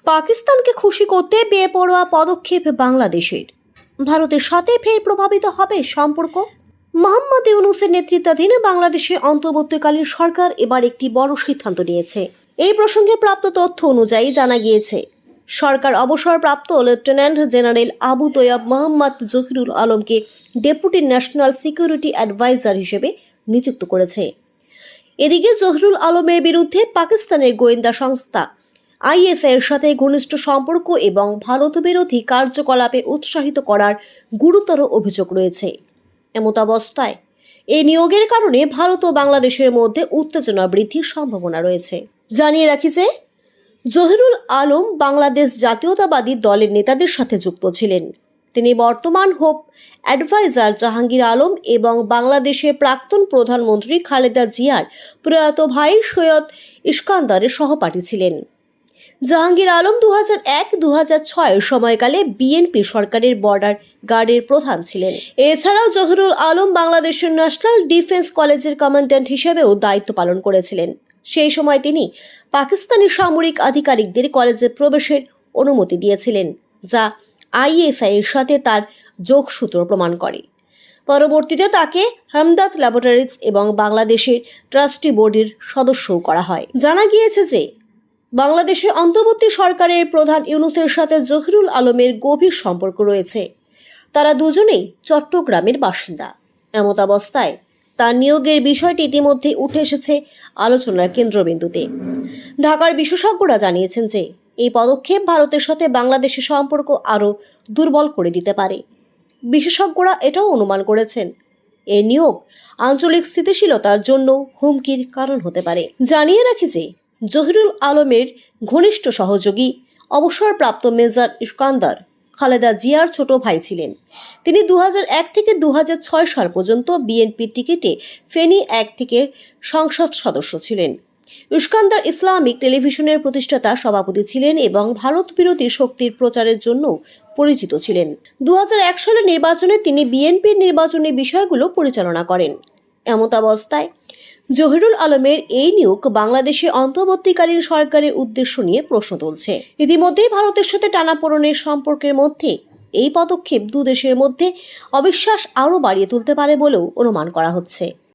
পাকিস্তানকে খুশি করতে বেপরোয়া পদক্ষেপ বাংলাদেশের। ভারতের সাথে ফের প্রভাবিত হবে সম্পর্ক। মোহাম্মদ ইউনূসের নেতৃত্বাধীন বাংলাদেশের অন্তর্বর্তীকালীন সরকার এবার একটি বড় সিদ্ধান্ত নিয়েছে। এই প্রসঙ্গে প্রাপ্ত তথ্য অনুযায়ী জানা গিয়েছে, সরকার অবসরপ্রাপ্ত লেফটেন্যান্ট জেনারেল আবু তৈয়ব মোহাম্মদ জহিরুল আলমকে ডেপুটি ন্যাশনাল সিকিউরিটি অ্যাডভাইজার হিসেবে নিযুক্ত করেছে। এদিকে জহিরুল আলমের বিরুদ্ধে পাকিস্তানের গোয়েন্দা সংস্থা আইএসআই এর সাথে ঘনিষ্ঠ সম্পর্ক এবং ভারত বিরোধী কার্যকলাপে উৎসাহিত করার গুরুতর অভিযোগ রয়েছে। এমতাবস্থায় এই নিয়োগের কারণে ভারত ও বাংলাদেশের মধ্যে উত্তেজনা বৃদ্ধির সম্ভাবনা রয়েছে। জানিয়ে রাখি যে জহিরুল আলম বাংলাদেশ জাতীয়তাবাদী দলের নেতাদের সাথে যুক্ত ছিলেন। তিনি বর্তমান হোপ অ্যাডভাইজার জাহাঙ্গীর আলম এবং বাংলাদেশের প্রাক্তন প্রধানমন্ত্রী খালেদা জিয়ার প্রয়াত ভাই সৈয়দ ইস্কান্দারের সহপাঠী ছিলেন। জাহাঙ্গীর আলম 2001-2006 সময়কালে বিএনপি সরকারের বর্ডার গার্ডের প্রধান ছিলেন। এছাড়াও জহিরুল আলম বাংলাদেশের ন্যাশনাল ডিফেন্স কলেজের কমান্ড্যান্ট হিসেবেও দায়িত্ব পালন করেছিলেন। সেই সময় তিনি পাকিস্তানি সামরিক আধিকারিকদের কলেজে প্রবেশের অনুমতি দিয়েছিলেন, যা আইএসআই এর সাথে তার যোগসূত্র প্রমাণ করে। পরবর্তীতে তাকে হামদাত ল্যাবরেটরিজ এবং বাংলাদেশের ট্রাস্টি বোর্ডের সদস্যও করা হয়। জানা গিয়েছে যে বাংলাদেশের অন্তর্বর্তী সরকারের প্রধান ইউনূসের সাথে জহিরুল আলমের গভীর সম্পর্ক রয়েছে। তারা দুজনেই চট্টগ্রামের বাসিন্দা। এমতাবস্থায় তার নিয়োগের বিষয়টি ইতিমধ্যে উঠে এসেছে আলোচনার কেন্দ্রবিন্দুতে। ঢাকার বিশেষজ্ঞরা জানিয়েছেন যে এই পদক্ষেপ ভারতের সাথে বাংলাদেশের সম্পর্ক আরও দুর্বল করে দিতে পারে। বিশেষজ্ঞরা এটাও অনুমান করেছেন এই নিয়োগ আঞ্চলিক স্থিতিশীলতার জন্য হুমকির কারণ হতে পারে। জানিয়ে রাখি যে জহিরুল আলমের ঘনিষ্ঠ সহযোগী অবসরপ্রাপ্ত মেজর ইস্কান্দার খালেদা জিয়ার ছোট ভাই ছিলেন। তিনি 2001 থেকে 2006 সাল পর্যন্ত বিএনপির টিকিটে ফেনী 1 থেকে সংসদ সদস্য ছিলেন। ইস্কান্দার ইসলামিক টেলিভিশনের প্রতিষ্ঠাতা সভাপতি ছিলেন এবং ভারত বিরোধী শক্তির প্রচারের জন্য পরিচিত ছিলেন। 2001 সালের নির্বাচনে তিনি বিএনপির নির্বাচনী বিষয়গুলো পরিচালনা করেন। এমতাবস্থায় জহিরুল আলমের এই নিয়োগ বাংলাদেশে অন্তর্বর্তীকালীন সরকারের উদ্দেশ্য নিয়ে প্রশ্ন তুলছে। ইতিমধ্যেই ভারতের সাথে টানাপোড়েনের সম্পর্কের মধ্যে এই পদক্ষেপ দু দেশের মধ্যে অবিশ্বাস আরও বাড়িয়ে তুলতে পারে বলেও অনুমান করা হচ্ছে।